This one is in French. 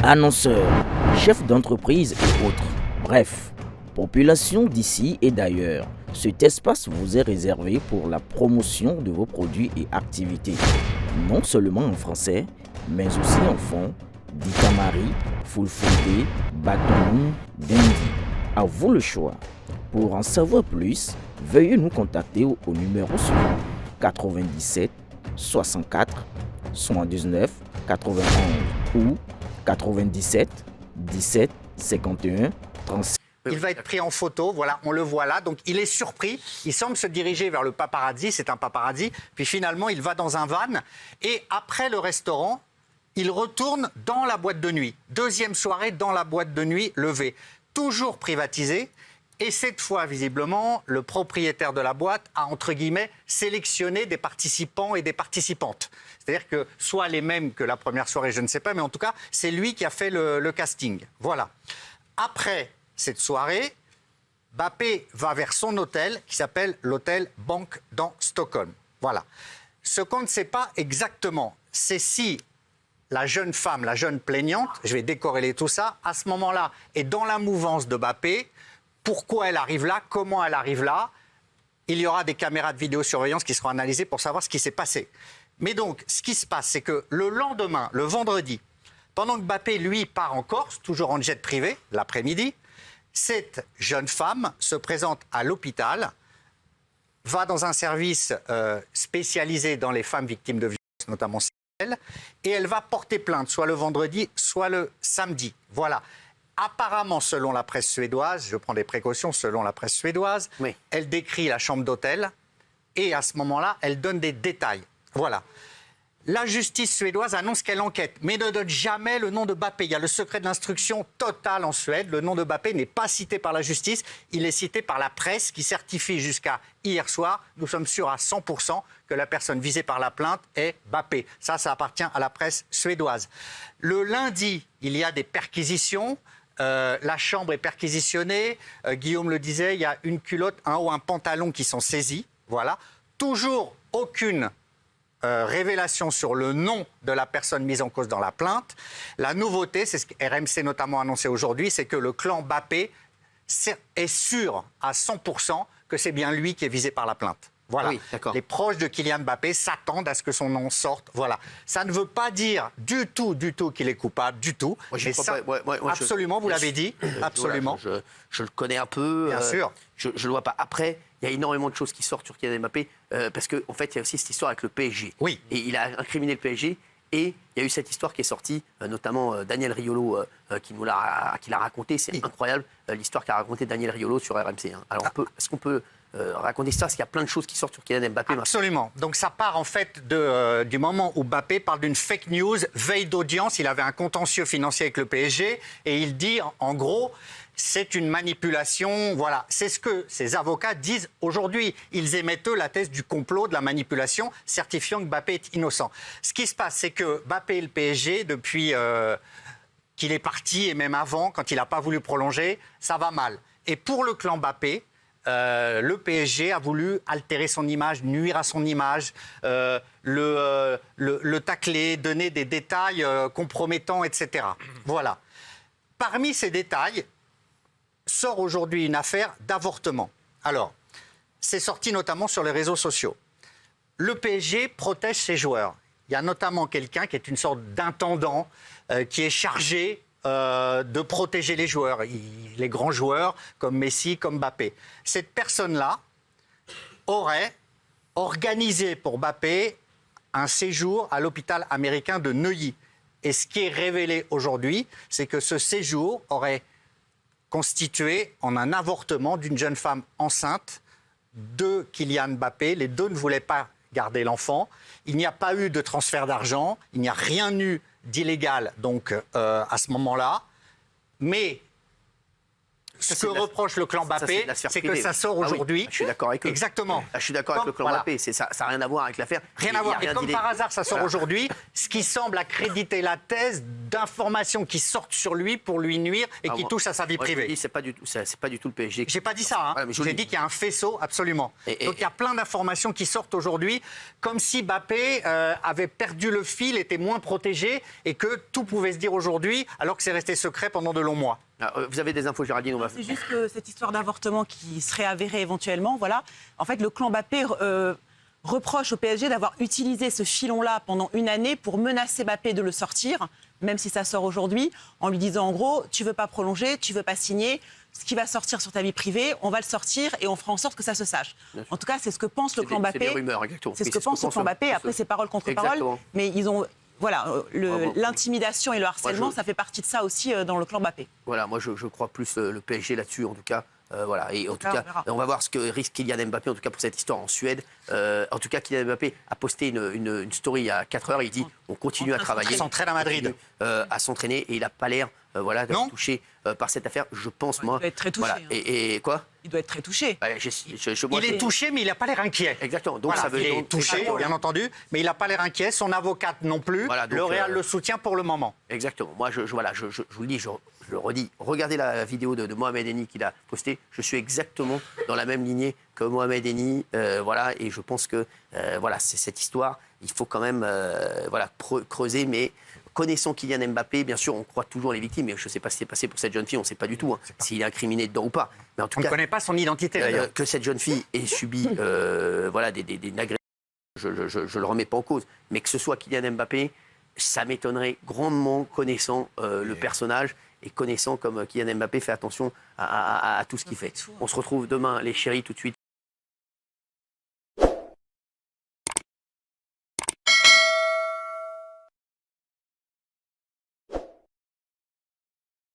annonceurs, chefs d'entreprise et autres. Bref, population d'ici et d'ailleurs. Cet espace vous est réservé pour la promotion de vos produits et activités, non seulement en français, mais aussi en fond, Ditamari, Fulfulde, Batoum, Dendi. À vous le choix. Pour en savoir plus, veuillez nous contacter au numéro suivant 97 64 79 91 ou 97 17 51 36. Il va être pris en photo, voilà, on le voit là. Donc il est surpris, il semble se diriger vers le paparazzi, c'est un paparazzi. Puis finalement, il va dans un van et après le restaurant, il retourne dans la boîte de nuit. Deuxième soirée dans la boîte de nuit levée. Toujours privatisée. Et cette fois, visiblement, le propriétaire de la boîte a, entre guillemets, sélectionné des participants et des participantes. C'est-à-dire que soit les mêmes que la première soirée, je ne sais pas, mais en tout cas, c'est lui qui a fait le casting. Voilà. Après cette soirée, Mbappé va vers son hôtel qui s'appelle l'hôtel Bank dans Stockholm. Voilà. Ce qu'on ne sait pas exactement, c'est si la jeune femme, la jeune plaignante, je vais décorréler tout ça, à ce moment-là, est dans la mouvance de Mbappé. Pourquoi elle arrive là? Comment elle arrive là? Il y aura des caméras de vidéosurveillance qui seront analysées pour savoir ce qui s'est passé. Mais donc, ce qui se passe, c'est que le lendemain, le vendredi, pendant que Mbappé, lui, part en Corse, toujours en jet privé, l'après-midi, cette jeune femme se présente à l'hôpital, va dans un service spécialisé dans les femmes victimes de violences, notamment sexuelles, et elle va porter plainte, soit le vendredi, soit le samedi. Voilà. Apparemment, selon la presse suédoise, je prends des précautions, selon la presse suédoise, oui, elle décrit la chambre d'hôtel et à ce moment-là, elle donne des détails. Voilà. La justice suédoise annonce qu'elle enquête, mais ne donne jamais le nom de Mbappé. Il y a le secret de l'instruction total en Suède. Le nom de Mbappé n'est pas cité par la justice, il est cité par la presse qui certifie jusqu'à hier soir, nous sommes sûrs à 100% que la personne visée par la plainte est Mbappé. Ça appartient à la presse suédoise. Le lundi, il y a des perquisitions. La chambre est perquisitionnée. Guillaume le disait, il y a une culotte, un haut, un pantalon qui sont saisis. Voilà. Toujours aucune révélation sur le nom de la personne mise en cause dans la plainte. La nouveauté, c'est ce que RMC notamment annoncé aujourd'hui, c'est que le clan Mbappé est sûr à 100% que c'est bien lui qui est visé par la plainte. Voilà. Oui, les proches de Kylian Mbappé s'attendent à ce que son nom sorte. Voilà. Ça ne veut pas dire du tout qu'il est coupable, du tout. Absolument, vous l'avez dit. Absolument. Voilà, je le connais un peu. Bien sûr. Je ne le vois pas. Après, il y a énormément de choses qui sortent sur Kylian Mbappé parce qu'en fait, il y a aussi cette histoire avec le PSG. Oui. Et il a incriminé le PSG. Et il y a eu cette histoire qui est sortie, notamment Daniel Riolo qui l'a raconté. C'est incroyable l'histoire qu'a raconté Daniel Riolo sur RMC. Hein. Alors, est-ce qu'on peut raconter ça? Parce qu'il y a plein de choses qui sortent sur Kylian Mbappé. Absolument. Donc ça part en fait du moment où Mbappé parle d'une fake news, veille d'audience. Il avait un contentieux financier avec le PSG et il dit en gros, c'est une manipulation. Voilà, c'est ce que ses avocats disent aujourd'hui. Ils émettent eux la thèse du complot, de la manipulation, certifiant que Mbappé est innocent. Ce qui se passe, c'est que Mbappé et le PSG, depuis qu'il est parti et même avant, quand il n'a pas voulu prolonger, ça va mal. Et pour le clan Mbappé, le PSG a voulu altérer son image, nuire à son image, le tacler, donner des détails compromettants, etc. Voilà. Parmi ces détails, sort aujourd'hui une affaire d'avortement. Alors, c'est sorti notamment sur les réseaux sociaux. Le PSG protège ses joueurs. Il y a notamment quelqu'un qui est une sorte d'intendant qui est chargé de protéger les joueurs, les grands joueurs comme Messi, comme Mbappé. Cette personne-là aurait organisé pour Mbappé un séjour à l'hôpital américain de Neuilly. Et ce qui est révélé aujourd'hui, c'est que ce séjour aurait constitué en un avortement d'une jeune femme enceinte de Kylian Mbappé. Les deux ne voulaient pas garder l'enfant. Il n'y a pas eu de transfert d'argent, il n'y a rien eu d'illégal donc à ce moment-là. Mais ce que reproche le clan Mbappé, c'est que ça sort aujourd'hui. Je suis d'accord avec eux. Exactement. Je suis d'accord avec le clan Mbappé. Ça n'a rien à voir avec l'affaire. Rien à voir. Et comme par hasard, ça sort aujourd'hui, ce qui semble accréditer la thèse d'informations qui sortent sur lui pour lui nuire et qui touchent à sa vie privée. C'est pas du tout le PSG. J'ai pas dit ça. Hein. J'ai dit qu'il y a un faisceau, absolument. Donc il y a plein d'informations qui sortent aujourd'hui, comme si Mbappé avait perdu le fil, était moins protégé et que tout pouvait se dire aujourd'hui, alors que c'est resté secret pendant de longs mois. Vous avez des infos, Géraldine? C'est juste que cette histoire d'avortement qui serait avérée éventuellement, voilà. En fait, le clan Mbappé reproche au PSG d'avoir utilisé ce filon-là pendant une année pour menacer Mbappé de le sortir, même si ça sort aujourd'hui, en lui disant en gros, tu veux pas prolonger, tu veux pas signer, ce qui va sortir sur ta vie privée, on va le sortir et on fera en sorte que ça se sache. En tout cas, c'est ce que pense le clan Mbappé. C'est des rumeurs, exactement. C'est ce que pense le clan Mbappé. Après, c'est parole contre parole, mais ils ont... Voilà, l'intimidation et le harcèlement, ça fait partie de ça aussi dans le clan Mbappé. Voilà, moi je crois plus le PSG là-dessus, en tout cas. Voilà, et en tout cas, on va voir ce que risque Kylian Mbappé, en tout cas pour cette histoire en Suède. En tout cas, Kylian Mbappé a posté une story il y a 4 heures. Il dit on continue à travailler. Il s'entraîne à Madrid. À s'entraîner, et il n'a pas l'air d'être touché par cette affaire, je pense, moi. Il doit être très touché. Voilà. Et quoi? Il doit être très touché. Il est touché, mais il n'a pas l'air inquiet. Exactement. Donc voilà, ça veut il est touché, bien entendu, mais il n'a pas l'air inquiet. Son avocate non plus. Voilà, donc, le Real le soutient pour le moment. Exactement. Moi, je vous le dis, je le redis. Regardez la vidéo de Mohamed Eni qu'il a postée. Je suis exactement dans la même lignée que Mohamed Eni. Voilà, et je pense que voilà, c'est cette histoire. Il faut quand même creuser, mais connaissant Kylian Mbappé, bien sûr, on croit toujours les victimes, mais je ne sais pas ce qui s'est passé pour cette jeune fille, on ne sait pas du tout s'il est incriminé dedans ou pas. Mais en tout on cas, ne connaît pas son identité d'ailleurs. Que cette jeune fille ait subi des agressions, je ne le remets pas en cause. Mais que ce soit Kylian Mbappé, ça m'étonnerait grandement, connaissant le personnage et connaissant comme Kylian Mbappé fait attention à tout ce qu'il fait. On se retrouve demain, les chéris, tout de suite.